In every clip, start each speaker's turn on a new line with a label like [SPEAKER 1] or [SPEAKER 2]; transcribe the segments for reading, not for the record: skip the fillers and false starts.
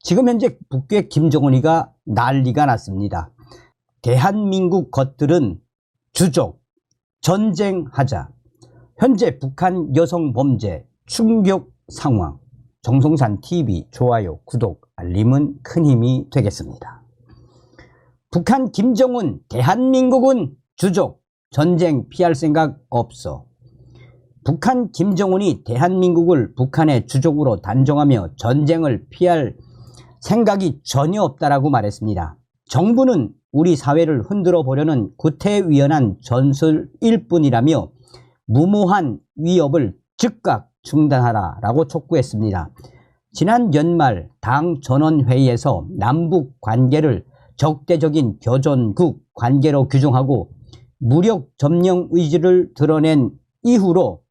[SPEAKER 1] 지금 현재 북괴 김정은이가 난리가 났습니다. 대한민국 것들은 주족, 전쟁하자. 현재 북한 여성 범죄 충격 상황. 정성산TV 좋아요, 구독, 알림은 큰 힘이 되겠습니다. 북한 김정은 대한민국은 주족, 전쟁 피할 생각 없어. 북한 김정은이 대한민국을 북한의 주족으로 단정하며 전쟁을 피할 생각이 전혀 없다라고 말했습니다. 정부는 우리 사회를 흔들어 보려는 구태의연한 전술일 뿐이라며 무모한 위협을 즉각 중단하라라고 촉구했습니다. 지난 연말 당 전원회의에서 남북 관계를 적대적인 교전국 관계로 규정하고 무력 점령 의지를 드러낸 이후로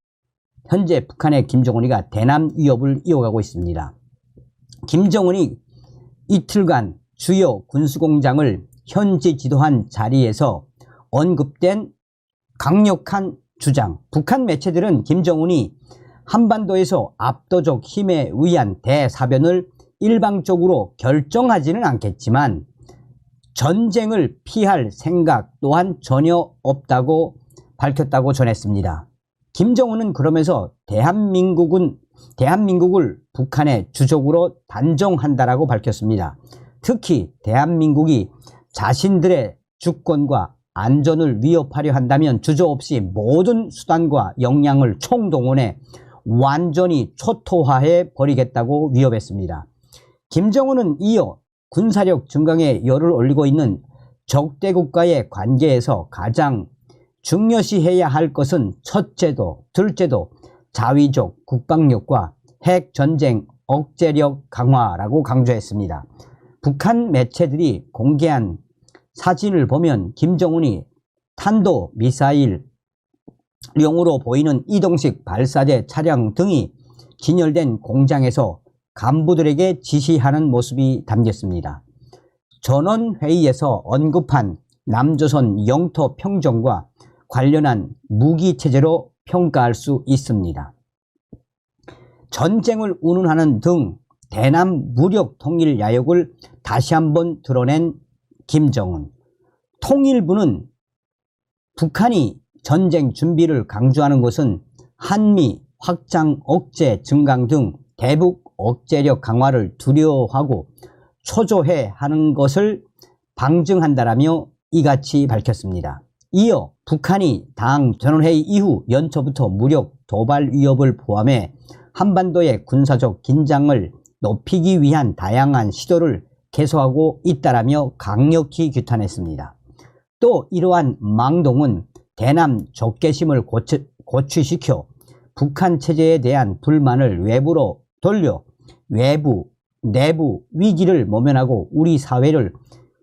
[SPEAKER 1] 현재 북한의 김정은이가 대남 위협을 이어가고 있습니다. 김정은이 이틀간 주요 군수공장을 현지 지도한 자리에서 언급된 강력한 주장. 북한 매체들은 김정은이 한반도에서 압도적 힘에 의한 대사변을 일방적으로 결정하지는 않겠지만 전쟁을 피할 생각 또한 전혀 없다고 밝혔다고 전했습니다. 김정은은 그러면서 대한민국을 북한의 주족으로 단정한다라고 밝혔습니다. 특히 대한민국이 자신들의 주권과 안전을 위협하려 한다면 주저없이 모든 수단과 역량을 총동원해 완전히 초토화해 버리겠다고 위협했습니다. 김정은은 이어 군사력 증강에 열을 올리고 있는 적대국과의 관계에서 가장 중요시해야 할 것은 첫째도 둘째도 자위적 국방력과 핵전쟁 억제력 강화라고 강조했습니다. 북한 매체들이 공개한 사진을 보면 김정은이 탄도미사일용으로 보이는 이동식 발사대 차량 등이 진열된 공장에서 간부들에게 지시하는 모습이 담겼습니다. 전원회의에서 언급한 남조선 영토 평정과 관련한 무기체제로 평가할 수 있습니다. 전쟁을 운운하는 등 대남 무력 통일 야욕을 다시 한번 드러낸 김정은. 통일부는 북한이 전쟁 준비를 강조하는 것은 한미 확장 억제 증강 등 대북 억제력 강화를 두려워하고 초조해 하는 것을 방증한다라며 이같이 밝혔습니다. 이어 북한이 당 전원회의 이후 연초부터 무력 도발 위협을 포함해 한반도의 군사적 긴장을 높이기 위한 다양한 시도를 계속하고 있다라며 강력히 규탄했습니다. 또 이러한 망동은 대남 적개심을 고취시켜 북한 체제에 대한 불만을 외부로 돌려 외부, 내부 위기를 모면하고 우리 사회를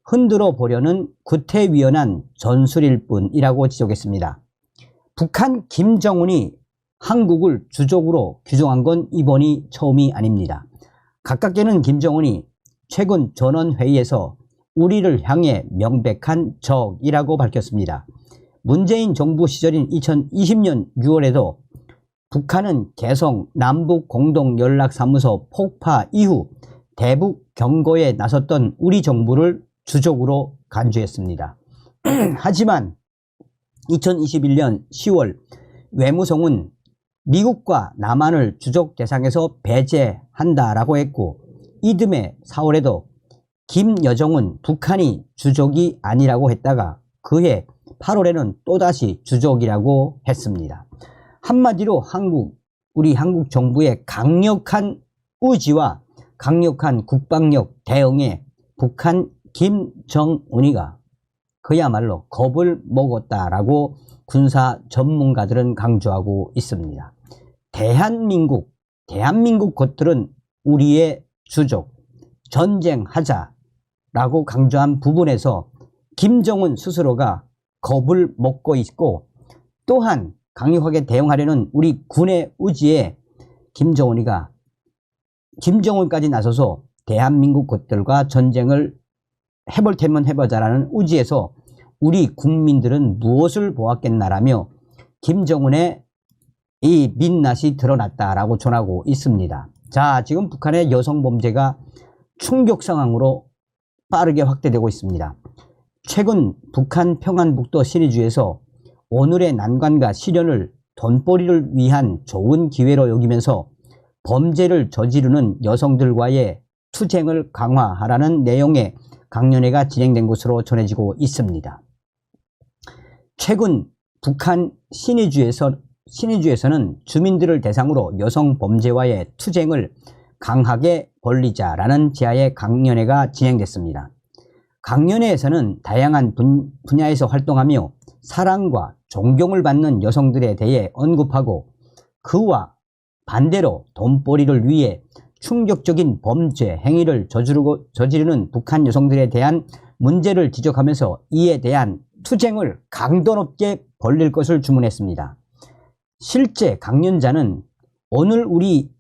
[SPEAKER 1] 흔들어 보려는 구태의연한 전술일 뿐이라고 지적했습니다. 북한 김정은이 한국을 주족으로 규정한 건 이번이 처음이 아닙니다. 가깝게는 김정은이 최근 전원회의에서 우리를 향해 명백한 적이라고 밝혔습니다. 문재인 정부 시절인 2020년 6월에도 북한은 개성 남북공동연락사무소 폭파 이후 대북 경고에 나섰던 우리 정부를 주족으로 간주했습니다. 하지만 2021년 10월 외무성은 미국과 남한을 주족 대상에서 배제한다라고 했고 이듬해 4월에도 김여정은 북한이 주족이 아니라고 했다가 그해 8월에는 또다시 주족이라고 했습니다. 한마디로 우리 한국 정부의 강력한 의지와 강력한 국방력 대응에 북한 김정은이가 그야말로 겁을 먹었다라고 군사 전문가들은 강조하고 있습니다. 대한민국 것들은 우리의 주족, 전쟁하자라고 강조한 부분에서 김정은 스스로가 겁을 먹고 있고 또한 강력하게 대응하려는 우리 군의 의지에 김정은까지 나서서 대한민국 것들과 전쟁을 해볼 테면 해보자라는 의지에서 우리 국민들은 무엇을 보았겠나라며 김정은의 이 민낯이 드러났다라고 전하고 있습니다. 자, 지금 북한의 여성 범죄가 충격 상황으로 빠르게 확대되고 있습니다. 최근 북한 평안북도 신의주에서 오늘의 난관과 시련을 돈벌이를 위한 좋은 기회로 여기면서 범죄를 저지르는 여성들과의 투쟁을 강화하라는 내용의 강연회가 진행된 것으로 전해지고 있습니다. 최근 북한 신의주에서는 주민들을 대상으로 여성 범죄와의 투쟁을 강하게 벌리자라는 제안의 강연회가 진행됐습니다. 강연회에서는 다양한 분야에서 활동하며 사랑과 존경을 받는 여성들에 대해 언급하고 그와 반대로 돈벌이를 위해 충격적인 범죄 행위를 저지르는 북한 여성들에 대한 문제를 지적하면서 이에 대한 투쟁을 강도 높게 벌릴 것을 주문했습니다. 실제 강연자는 오늘 우리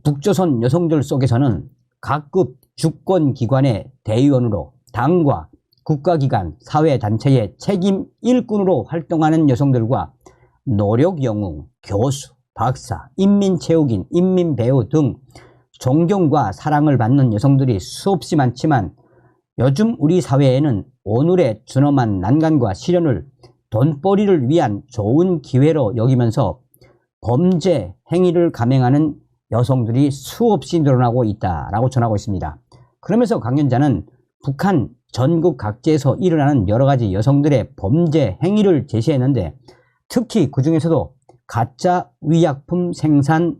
[SPEAKER 1] 북조선 여성들 속에서는 각급 주권기관의 대의원으로 당과 국가기관, 사회단체의 책임 일꾼으로 활동하는 여성들과 노력영웅, 교수, 박사, 인민체육인, 인민배우 등 존경과 사랑을 받는 여성들이 수없이 많지만 요즘 우리 사회에는 오늘의 준엄한 난관과 시련을 돈벌이를 위한 좋은 기회로 여기면서 범죄 행위를 감행하는 여성들이 수없이 늘어나고 있다라고 전하고 있습니다. 그러면서 강연자는 북한 전국 각지에서 일어나는 여러 가지 여성들의 범죄 행위를 제시했는데 특히 그 중에서도 가짜 의약품 생산,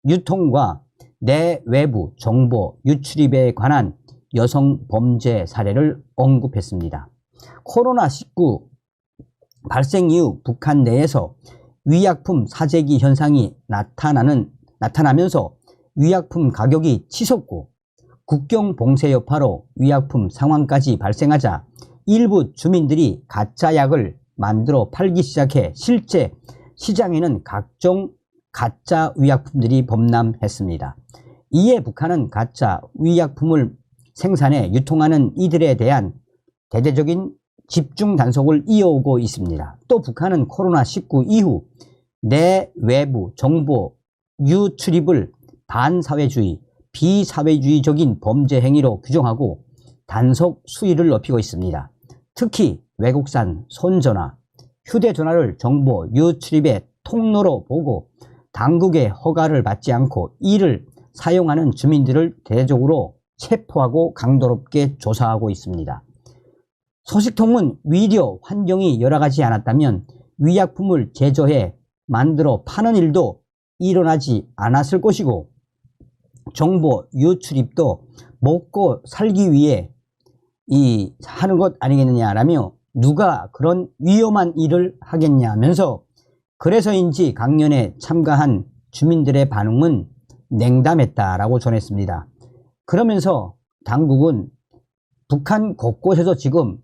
[SPEAKER 1] 유통과 내외부 정보 유출입에 관한 여성 범죄 사례를 언급했습니다. 코로나19 발생 이후 북한 내에서 의약품 사재기 현상이 나타나면서 의약품 가격이 치솟고 국경 봉쇄 여파로 의약품 상황까지 발생하자 일부 주민들이 가짜 약을 만들어 팔기 시작해 실제 시장에는 각종 가짜 의약품들이 범람했습니다. 이에 북한은 가짜 의약품을 생산해 유통하는 이들에 대한 대대적인 집중 단속을 이어오고 있습니다. 또 북한은 코로나19 이후 내외부 정보 유출입을 반사회주의, 비사회주의적인 범죄 행위로 규정하고 단속 수위를 높이고 있습니다. 특히 외국산 손전화, 휴대전화를 정보 유출입의 통로로 보고 당국의 허가를 받지 않고 이를 사용하는 주민들을 대대적으로 체포하고 강도 높게 조사하고 있습니다. 소식통은 위려 환경이 열악하지 않았다면 의약품을 제조해 만들어 파는 일도 일어나지 않았을 것이고 정보 유출입도 먹고 살기 위해 하는 것 아니겠느냐라며 누가 그런 위험한 일을 하겠냐면서 그래서인지 강연에 참가한 주민들의 반응은 냉담했다라고 전했습니다. 그러면서 당국은 북한 곳곳에서 지금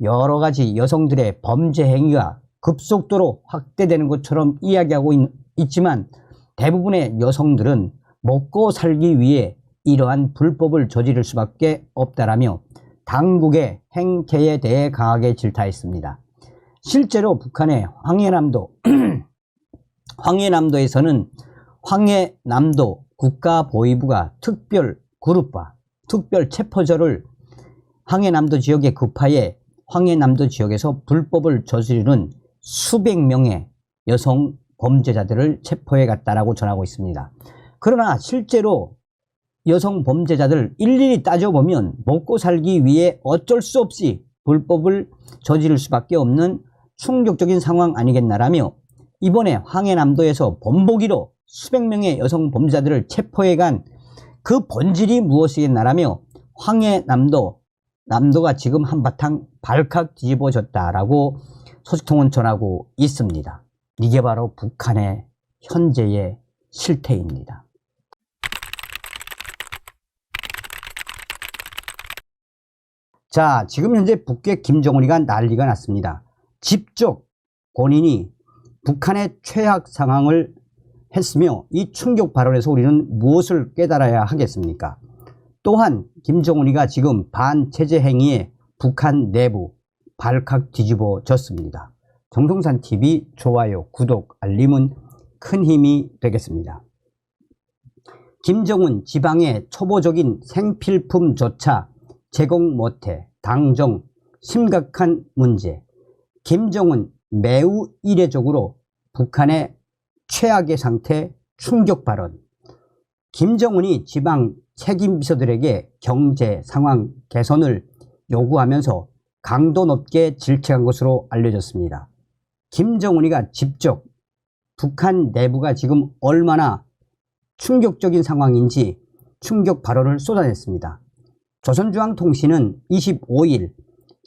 [SPEAKER 1] 여러 가지 여성들의 범죄 행위가 급속도로 확대되는 것처럼 이야기하고 있지만 대부분의 여성들은 먹고 살기 위해 이러한 불법을 저지를 수밖에 없다라며 당국의 행태에 대해 강하게 질타했습니다. 실제로 북한의 황해남도에서는 황해남도 국가보위부가 특별 그룹화, 특별 체포조를 황해남도 지역에 급파해 황해남도 지역에서 불법을 저지르는 수백 명의 여성 범죄자들을 체포해 갔다라고 전하고 있습니다. 그러나 실제로 여성 범죄자들 일일이 따져보면 먹고 살기 위해 어쩔 수 없이 불법을 저지를 수밖에 없는 충격적인 상황 아니겠나라며 이번에 황해남도에서 본보기로 수백 명의 여성 범죄자들을 체포해 간 그 본질이 무엇이겠나라며 남도가 지금 한바탕 발칵 뒤집어졌다라고 소식통은 전하고 있습니다. 이게 바로 북한의 현재의 실태입니다. 자, 지금 현재 북괴 김정은이가 난리가 났습니다. 직접 본인이 북한의 최악 상황을 했으며 이 충격 발언에서 우리는 무엇을 깨달아야 하겠습니까? 또한 김정은이가 지금 반체제 행위에 북한 내부 발칵 뒤집어졌습니다. 정동산TV 좋아요, 구독, 알림은 큰 힘이 되겠습니다. 김정은 지방의 초보적인 생필품조차 제공 못해 당정 심각한 문제. 김정은 매우 이례적으로 북한의 최악의 상태 충격 발언. 김정은이 지방 책임비서들에게 경제 상황 개선을 요구하면서 강도 높게 질책한 것으로 알려졌습니다. 김정은이가 직접 북한 내부가 지금 얼마나 충격적인 상황인지 충격 발언을 쏟아냈습니다. 조선중앙통신은 25일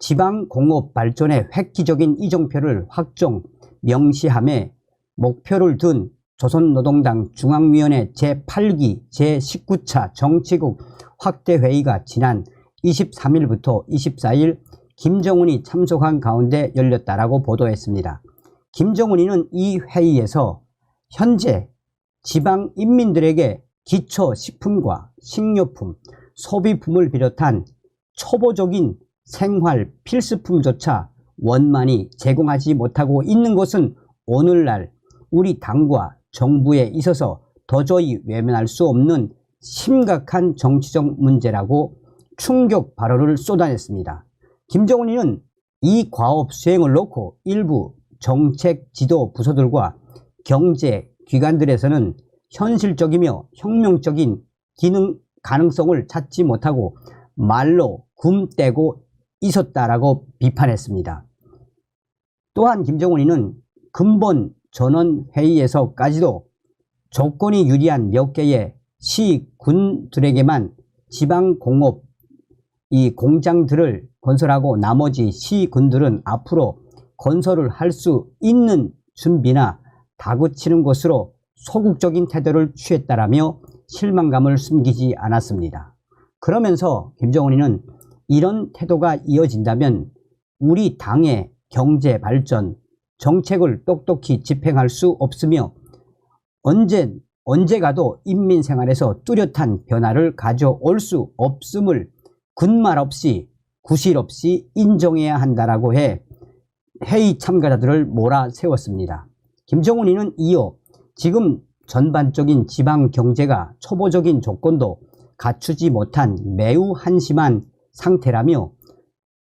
[SPEAKER 1] 지방공업 발전의 획기적인 이정표를 확정 명시함에 목표를 둔 조선노동당 중앙위원회 제8기 제19차 정치국 확대회의가 지난 23일부터 24일 김정은이 참석한 가운데 열렸다라고 보도했습니다. 김정은이는 이 회의에서 현재 지방 인민들에게 기초식품과 식료품, 소비품을 비롯한 초보적인 생활 필수품조차 원만히 제공하지 못하고 있는 것은 오늘날 우리 당과 정부에 있어서 도저히 외면할 수 없는 심각한 정치적 문제라고 충격 발언을 쏟아냈습니다. 김정은이는 이 과업 수행을 놓고 일부 정책 지도 부서들과 경제 기관들에서는 현실적이며 혁명적인 기능 가능성을 찾지 못하고 말로 굼떼고 있었다라고 비판했습니다. 또한 김정은이는 근본 전원회의에서까지도 조건이 유리한 몇 개의 시군들에게만 지방공업 이 공장들을 건설하고 나머지 시군들은 앞으로 건설을 할 수 있는 준비나 다그치는 것으로 소극적인 태도를 취했다라며 실망감을 숨기지 않았습니다. 그러면서 김정은이는 이런 태도가 이어진다면 우리 당의 경제 발전 정책을 똑똑히 집행할 수 없으며 언제가도 인민 생활에서 뚜렷한 변화를 가져올 수 없음을 군말 없이 구실 없이 인정해야 한다라고 해 회의 참가자들을 몰아세웠습니다. 김정은이는 이어 지금 전반적인 지방 경제가 초보적인 조건도 갖추지 못한 매우 한심한 상태라며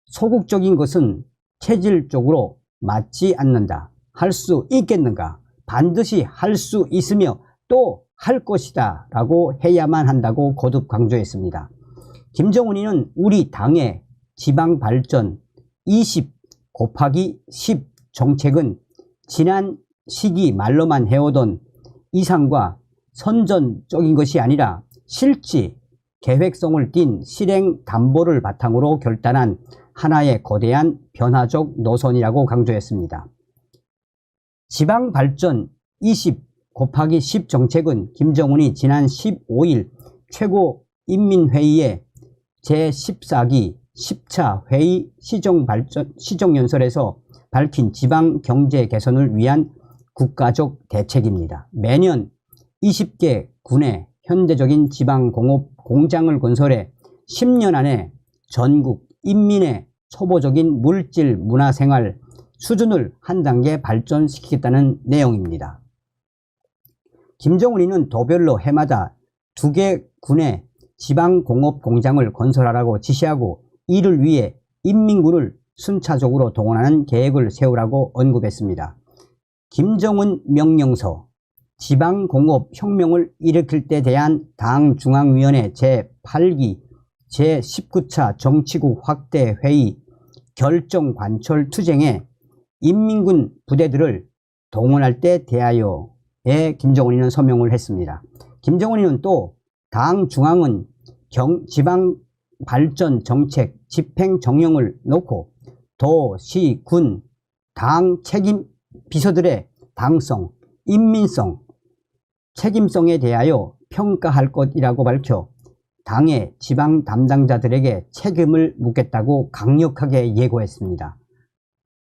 [SPEAKER 1] 소극적인 것은 체질적으로 맞지 않는다. 할 수 있겠는가? 반드시 할 수 있으며 또 할 것이다 라고 해야만 한다고 거듭 강조했습니다. 김정은이는 우리 당의 지방발전 20 곱하기 10 정책은 지난 시기 말로만 해오던 이상과 선전적인 것이 아니라 실제 계획성을 띤 실행 담보를 바탕으로 결단한 하나의 거대한 변화적 노선이라고 강조했습니다. 지방발전 20 곱하기 10 정책은 김정은이 지난 15일 최고인민회의의 제14기 10차 회의 시정연설에서 밝힌 지방 경제 개선을 위한 국가적 대책입니다. 매년 20개 군의 현대적인 지방공업 공장을 건설해 10년 안에 전국 인민의 초보적인 물질 문화생활 수준을 한 단계 발전시키겠다는 내용입니다. 김정은이는 도별로 해마다 2개 군의 지방공업 공장을 건설하라고 지시하고 이를 위해 인민군을 순차적으로 동원하는 계획을 세우라고 언급했습니다. 김정은 명령서 지방공업 혁명을 일으킬 때 대한 당 중앙위원회 제8기 제19차 정치국 확대 회의 결정 관철 투쟁에 인민군 부대들을 동원할 때 대하여에 김정은이는 서명을 했습니다. 김정은이는 또 당 중앙은 지방 발전 정책 집행 정령을 놓고 도, 시, 군, 당 책임 비서들의 당성, 인민성, 책임성에 대하여 평가할 것이라고 밝혀 당의 지방 담당자들에게 책임을 묻겠다고 강력하게 예고했습니다.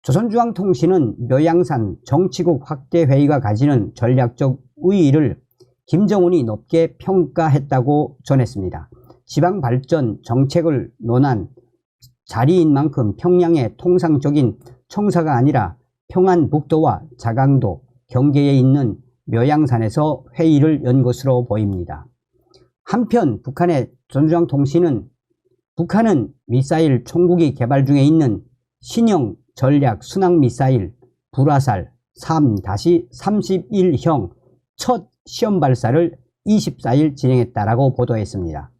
[SPEAKER 1] 조선중앙통신은 묘양산 정치국 확대회의가 가지는 전략적 의의를 김정은이 높게 평가했다고 전했습니다. 지방발전 정책을 논한 자리인 만큼 평양의 통상적인 청사가 아니라 평안북도와 자강도 경계에 있는 묘양산에서 회의를 연 것으로 보입니다. 한편 북한의 조선중앙통신은 북한은 미사일 총국이 개발 중에 있는 신형 전략 순항미사일 불화살 3-31형 첫 시험 발사를 24일 진행했다라고 보도했습니다.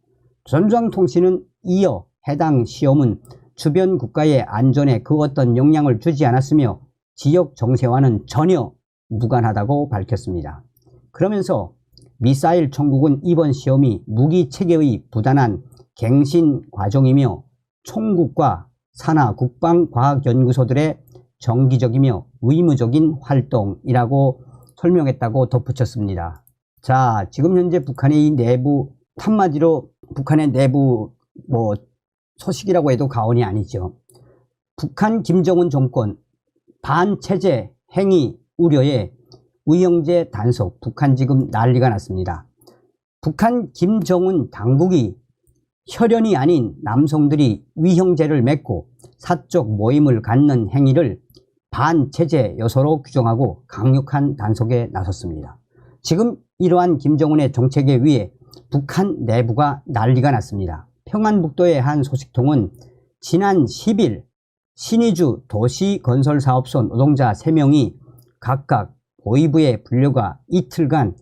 [SPEAKER 1] 조선중앙통신은 이어 해당 시험은 주변 국가의 안전에 그 어떤 영향을 주지 않았으며 지역 정세와는 전혀 무관하다고 밝혔습니다. 그러면서 미사일 총국은 이번 시험이 무기 체계의 부단한 갱신 과정이며 총국과 산하 국방과학연구소들의 정기적이며 의무적인 활동이라고 설명했다고 덧붙였습니다. 자, 지금 현재 북한의 내부, 한마디로 북한의 내부 소식이라고 해도 과언이 아니죠. 북한 김정은 정권 반체제 행위 우려에 의형제 단속, 북한 지금 난리가 났습니다. 북한 김정은 당국이 혈연이 아닌 남성들이 위형제를 맺고 사적 모임을 갖는 행위를 반체제 요소로 규정하고 강력한 단속에 나섰습니다. 지금 이러한 김정은의 정책에 의해 북한 내부가 난리가 났습니다. 평안북도의 한 소식통은 지난 10일 신의주 도시건설사업소 노동자 3명이 각각 보위부에 불려가 이틀간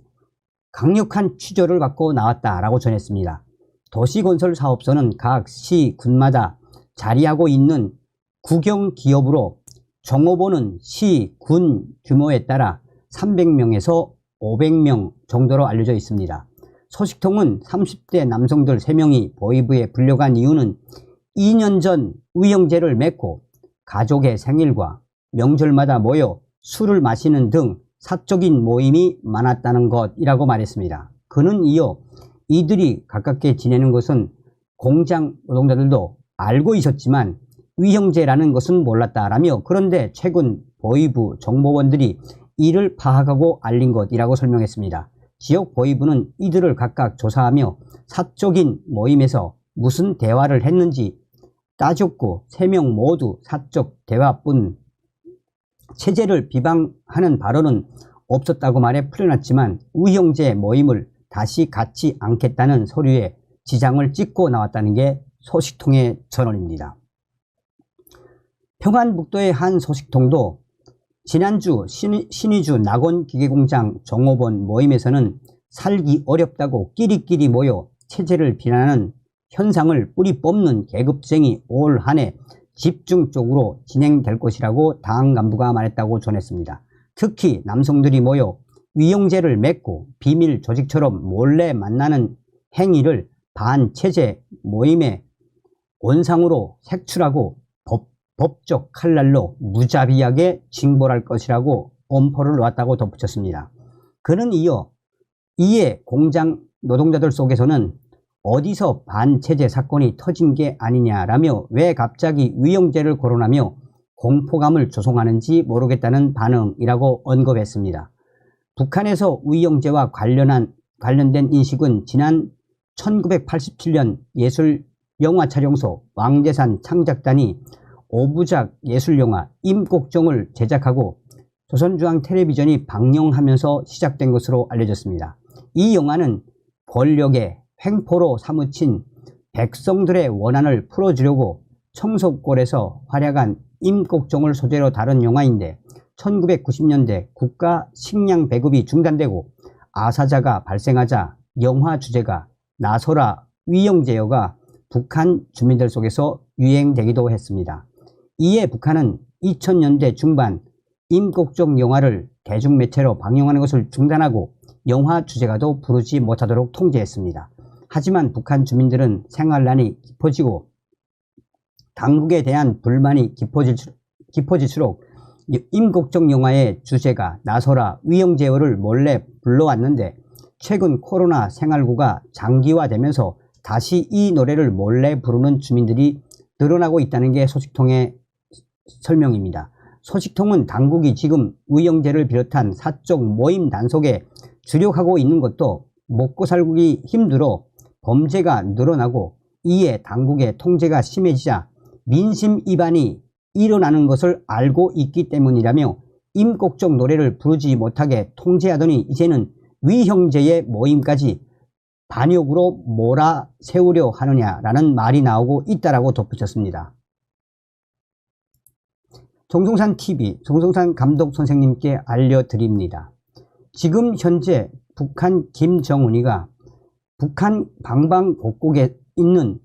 [SPEAKER 1] 강력한 취조를 받고 나왔다라고 전했습니다. 도시건설사업소는 각 시, 군마다 자리하고 있는 국영기업으로 종업원은 시, 군 규모에 따라 300명에서 500명 정도로 알려져 있습니다. 소식통은 30대 남성들 3명이 보위부에 불려간 이유는 2년 전 위형제를 맺고 가족의 생일과 명절마다 모여 술을 마시는 등 사적인 모임이 많았다는 것이라고 말했습니다. 그는 이어 이들이 가깝게 지내는 것은 공장 노동자들도 알고 있었지만 위형제라는 것은 몰랐다라며, 그런데 최근 보위부 정보원들이 이를 파악하고 알린 것이라고 설명했습니다. 지역 보위부는 이들을 각각 조사하며 사적인 모임에서 무슨 대화를 했는지 따졌고 3명 모두 사적 대화뿐 체제를 비방하는 발언은 없었다고 말해 풀려났지만 위형제 모임을 다시 갖지 않겠다는 서류에 지장을 찍고 나왔다는 게 소식통의 전언입니다. 평안북도의 한 소식통도 지난주 신의주 낙원기계공장 종업원 모임에서는 살기 어렵다고 끼리끼리 모여 체제를 비난하는 현상을 뿌리 뽑는 계급쟁이 올 한 해 집중적으로 진행될 것이라고 당 간부가 말했다고 전했습니다. 특히 남성들이 모여 위형제를 맺고 비밀 조직처럼 몰래 만나는 행위를 반체제 모임의 원상으로 색출하고 법적 칼날로 무자비하게 징벌할 것이라고 엄포를 놓았다고 덧붙였습니다. 그는 이에 공장 노동자들 속에서는 어디서 반체제 사건이 터진 게 아니냐라며 왜 갑자기 위형제를 거론하며 공포감을 조성하는지 모르겠다는 반응이라고 언급했습니다. 북한에서 위형제와 관련된 인식은 지난 1987년 예술영화촬영소 왕대산 창작단이 5부작 예술영화 임꺽정을 제작하고 조선중앙텔레비전이 방영하면서 시작된 것으로 알려졌습니다. 이 영화는 권력의 횡포로 사무친 백성들의 원한을 풀어주려고 청석골에서 활약한 임꺽정을 소재로 다룬 영화인데 1990년대 국가 식량 배급이 중단되고 아사자가 발생하자 영화 주제가 나서라 위형제여가 북한 주민들 속에서 유행되기도 했습니다. 이에 북한은 2000년대 중반 임꺽정 영화를 대중매체로 방영하는 것을 중단하고 영화 주제가도 부르지 못하도록 통제했습니다. 하지만 북한 주민들은 생활난이 깊어지고 당국에 대한 불만이 깊어질수록 임꺽정 영화의 주제가 나서라 위형제어를 몰래 불러왔는데 최근 코로나 생활고가 장기화되면서 다시 이 노래를 몰래 부르는 주민들이 늘어나고 있다는 게 소식통의 설명입니다. 소식통은 당국이 지금 위형제를 비롯한 사적 모임 단속에 주력하고 있는 것도 먹고 살기 힘들어 범죄가 늘어나고 이에 당국의 통제가 심해지자 민심 위반이 일어나는 것을 알고 있기 때문이라며 임꺽정 노래를 부르지 못하게 통제하더니 이제는 위형제의 모임까지 반역으로 몰아세우려 하느냐라는 말이 나오고 있다라고 덧붙였습니다. 정성산 TV, 정성산 감독 선생님께 알려드립니다. 지금 현재 북한 김정은이가 북한 방방곡곡에 있는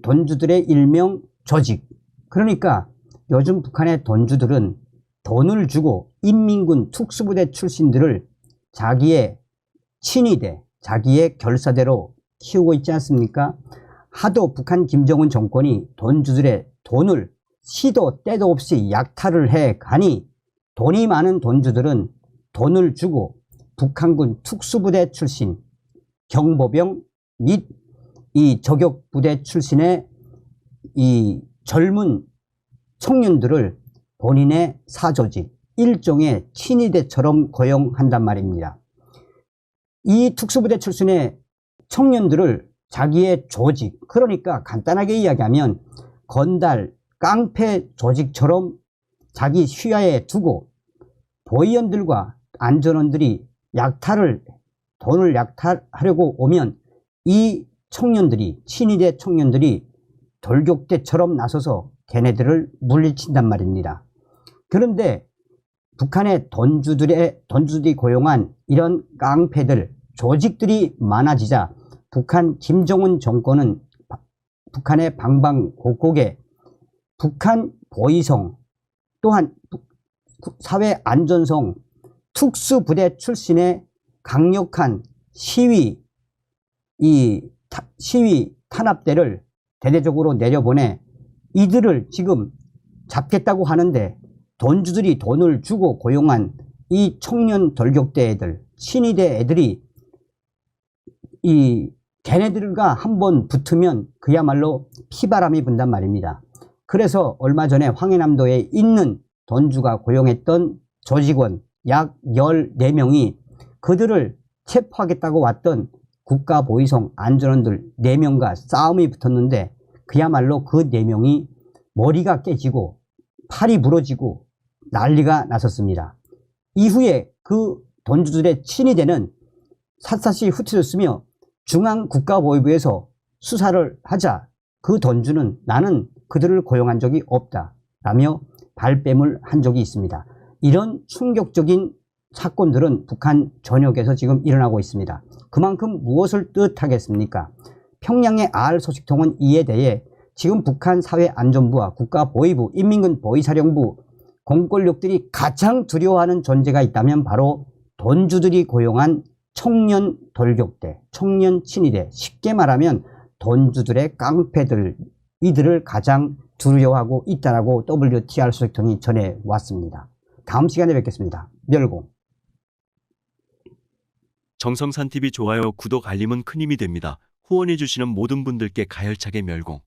[SPEAKER 1] 돈주들의 일명 조직, 그러니까 요즘 북한의 돈주들은 돈을 주고 인민군 특수부대 출신들을 자기의 친위대, 자기의 결사대로 키우고 있지 않습니까? 하도 북한 김정은 정권이 돈주들의 돈을 시도 때도 없이 약탈을 해 가니 돈이 많은 돈주들은 돈을 주고 북한군 특수부대 출신, 경보병 및 이 저격부대 출신의 이 젊은 청년들을 본인의 사조직, 일종의 친위대처럼 고용한단 말입니다. 이 특수부대 출신의 청년들을 자기의 조직, 그러니까 간단하게 이야기하면 건달, 깡패 조직처럼 자기 휘하에 두고 보위원들과 안전원들이 돈을 약탈하려고 오면 이 청년들이, 친위대 청년들이 돌격대처럼 나서서 걔네들을 물리친단 말입니다. 그런데 북한의 돈주들이 고용한 이런 깡패들, 조직들이 많아지자 북한 김정은 정권은 북한의 방방곡곡에 북한 보위성 또한 사회안전성 특수부대 출신의 강력한 시위 탄압대를 대대적으로 내려보내 이들을 지금 잡겠다고 하는데 돈주들이 돈을 주고 고용한 이 청년 돌격대 애들, 친위대 애들이 걔네들과 한번 붙으면 그야말로 피바람이 분단 말입니다. 그래서 얼마 전에 황해남도에 있는 돈주가 고용했던 조직원 약 14명이 그들을 체포하겠다고 왔던 국가보위성 안전원들 4명과 싸움이 붙었는데 그야말로 그 4명이 머리가 깨지고 팔이 부러지고 난리가 났었습니다. 이후에 그 돈주들의 친위대는 샅샅이 흩어졌으며 중앙국가보위부에서 수사를 하자 그 돈주는 나는 그들을 고용한 적이 없다 라며 발뺌을 한 적이 있습니다. 이런 충격적인 사건들은 북한 전역에서 지금 일어나고 있습니다. 그만큼 무엇을 뜻하겠습니까? 평양의 알 소식통은 이에 대해 지금 북한 사회안전부와 국가보위부, 인민군 보위사령부 공권력들이 가장 두려워하는 존재가 있다면 바로 돈주들이 고용한 청년 돌격대, 청년 친위대, 쉽게 말하면 돈주들의 깡패들, 이들을 가장 두려워하고 있다라고 WTR 소식통이 전해왔습니다. 다음 시간에 뵙겠습니다. 멸공.
[SPEAKER 2] 정성산TV 좋아요, 구독, 알림은 큰 힘이 됩니다. 후원해주시는 모든 분들께 가열차게 멸공.